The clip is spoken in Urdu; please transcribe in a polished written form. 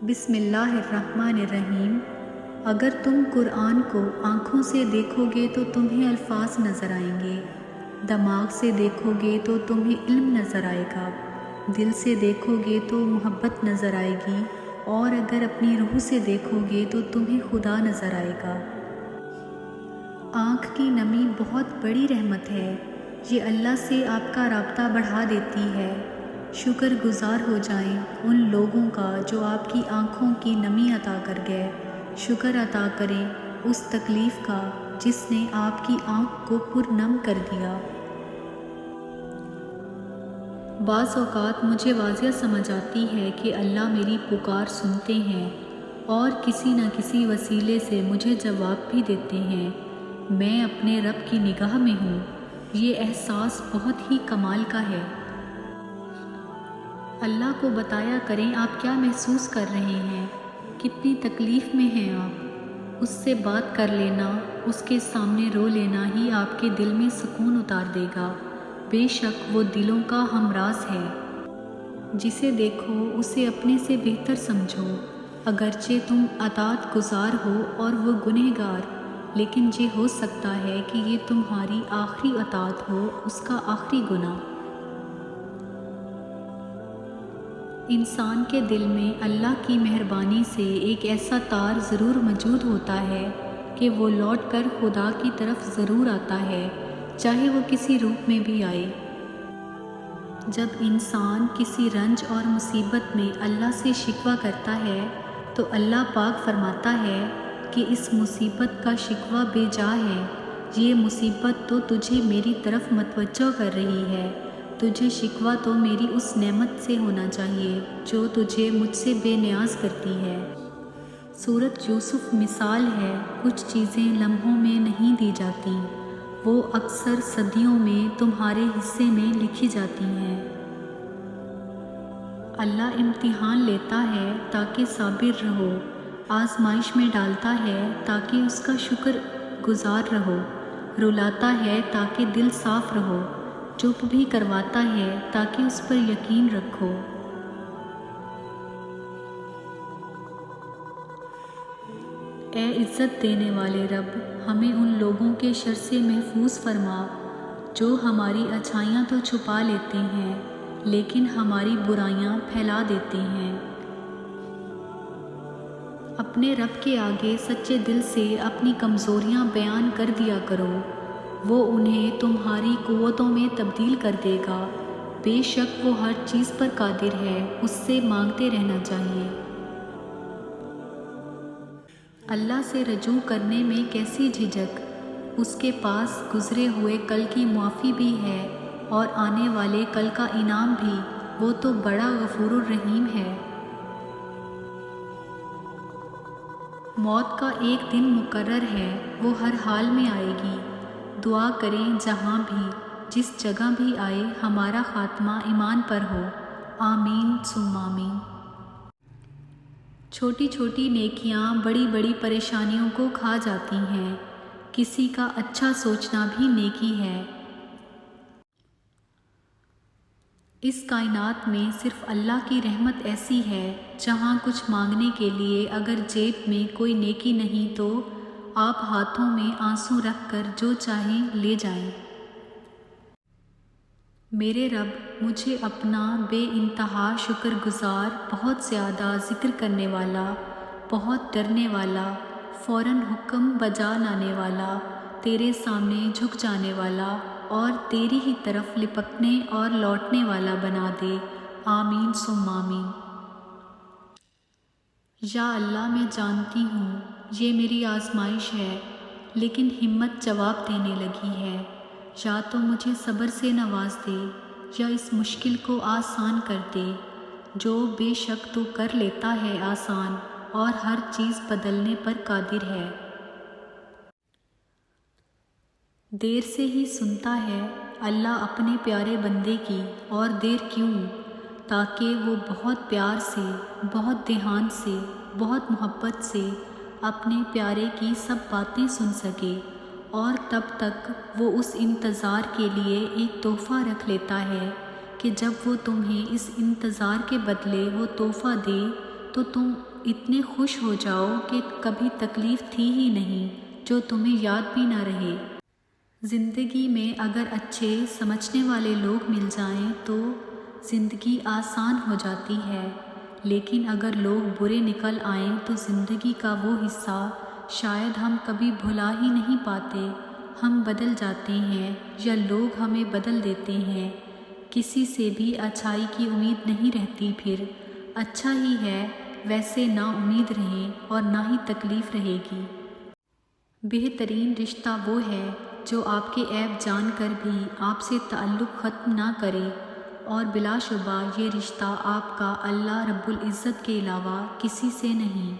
بسم اللہ الرحمن الرحیم۔ اگر تم قرآن کو آنکھوں سے دیکھو گے تو تمہیں الفاظ نظر آئیں گے، دماغ سے دیکھو گے تو تمہیں علم نظر آئے گا، دل سے دیکھو گے تو محبت نظر آئے گی، اور اگر اپنی روح سے دیکھو گے تو تمہیں خدا نظر آئے گا۔ آنکھ کی نمی بہت بڑی رحمت ہے، یہ اللہ سے آپ کا رابطہ بڑھا دیتی ہے۔ شکر گزار ہو جائیں ان لوگوں کا جو آپ کی آنکھوں کی نمی عطا کر گئے، شکر عطا کریں اس تکلیف کا جس نے آپ کی آنکھ کو پرنم کر دیا۔ بعض اوقات مجھے واضح سمجھ آتی ہے کہ اللہ میری پکار سنتے ہیں اور کسی نہ کسی وسیلے سے مجھے جواب بھی دیتے ہیں۔ میں اپنے رب کی نگاہ میں ہوں، یہ احساس بہت ہی کمال کا ہے۔ اللہ کو بتایا کریں آپ کیا محسوس کر رہے ہیں، کتنی تکلیف میں ہیں آپ۔ اس سے بات کر لینا، اس کے سامنے رو لینا ہی آپ کے دل میں سکون اتار دے گا۔ بے شک وہ دلوں کا ہمراز ہے۔ جسے دیکھو اسے اپنے سے بہتر سمجھو، اگرچہ تم اطاعت گزار ہو اور وہ گنہگار، لیکن یہ ہو سکتا ہے کہ یہ تمہاری آخری اطاعت ہو، اس کا آخری گناہ۔ انسان کے دل میں اللہ کی مہربانی سے ایک ایسا تار ضرور موجود ہوتا ہے کہ وہ لوٹ کر خدا کی طرف ضرور آتا ہے، چاہے وہ کسی روپ میں بھی آئے۔ جب انسان کسی رنج اور مصیبت میں اللہ سے شکوہ کرتا ہے تو اللہ پاک فرماتا ہے کہ اس مصیبت کا شکوہ بے جا ہے، یہ مصیبت تو تجھے میری طرف متوجہ کر رہی ہے، تجھے شکوہ تو میری اس نعمت سے ہونا چاہیے جو تجھے مجھ سے بے نیاز کرتی ہے۔ سورۃ یوسف مثال ہے، کچھ چیزیں لمحوں میں نہیں دی جاتی، وہ اکثر صدیوں میں تمہارے حصے میں لکھی جاتی ہیں۔ اللہ امتحان لیتا ہے تاکہ صابر رہو، آزمائش میں ڈالتا ہے تاکہ اس کا شکر گزار رہو، رلاتا ہے تاکہ دل صاف رہو، چپ بھی کرواتا ہے تاکہ اس پر یقین رکھو۔ اے عزت دینے والے رب، ہمیں ان لوگوں کے شر سے محفوظ فرما جو ہماری اچھائیاں تو چھپا لیتے ہیں لیکن ہماری برائیاں پھیلا دیتے ہیں۔ اپنے رب کے آگے سچے دل سے اپنی کمزوریاں بیان کر دیا کرو، وہ انہیں تمہاری قوتوں میں تبدیل کر دے گا۔ بے شک وہ ہر چیز پر قادر ہے، اس سے مانگتے رہنا چاہیے۔ اللہ سے رجوع کرنے میں کیسی جھجک، اس کے پاس گزرے ہوئے کل کی معافی بھی ہے اور آنے والے کل کا انعام بھی، وہ تو بڑا غفور الرحیم ہے۔ موت کا ایک دن مقرر ہے، وہ ہر حال میں آئے گی۔ دعا کریں جہاں بھی، جس جگہ بھی آئے، ہمارا خاتمہ ایمان پر ہو، آمین ثم آمین۔ چھوٹی چھوٹی نیکیاں بڑی بڑی پریشانیوں کو کھا جاتی ہیں، کسی کا اچھا سوچنا بھی نیکی ہے۔ اس کائنات میں صرف اللہ کی رحمت ایسی ہے جہاں کچھ مانگنے کے لیے اگر جیب میں کوئی نیکی نہیں تو آپ ہاتھوں میں آنسو رکھ کر جو چاہیں لے جائیں۔ میرے رب مجھے اپنا بے انتہا شکر گزار، بہت زیادہ ذکر کرنے والا، بہت ڈرنے والا، فوراً حکم بجا لانے والا، تیرے سامنے جھک جانے والا اور تیری ہی طرف لپکنے اور لوٹنے والا بنا دے، آمین ثم آمین۔ یا اللہ میں جانتی ہوں یہ میری آزمائش ہے، لیکن ہمت جواب دینے لگی ہے، یا تو مجھے صبر سے نواز دے یا اس مشکل کو آسان کر دے، جو بے شک تو کر لیتا ہے آسان اور ہر چیز بدلنے پر قادر ہے۔ دیر سے ہی سنتا ہے اللہ اپنے پیارے بندے کی، اور دیر کیوں، تاکہ وہ بہت پیار سے، بہت دھیان سے، بہت محبت سے اپنے پیارے کی سب باتیں سن سکے، اور تب تک وہ اس انتظار کے لیے ایک تحفہ رکھ لیتا ہے کہ جب وہ تمہیں اس انتظار کے بدلے وہ تحفہ دے تو تم اتنے خوش ہو جاؤ کہ کبھی تکلیف تھی ہی نہیں، جو تمہیں یاد بھی نہ رہے۔ زندگی میں اگر اچھے سمجھنے والے لوگ مل جائیں تو زندگی آسان ہو جاتی ہے، لیکن اگر لوگ برے نکل آئیں تو زندگی کا وہ حصہ شاید ہم کبھی بھلا ہی نہیں پاتے۔ ہم بدل جاتے ہیں یا لوگ ہمیں بدل دیتے ہیں، کسی سے بھی اچھائی کی امید نہیں رہتی۔ پھر اچھا ہی ہے، ویسے نا امید رہیں اور نہ ہی تکلیف رہے گی۔ بہترین رشتہ وہ ہے جو آپ کے عیب جان کر بھی آپ سے تعلق ختم نہ کرے، اور بلا شبہ یہ رشتہ آپ کا اللہ رب العزت کے علاوہ کسی سے نہیں۔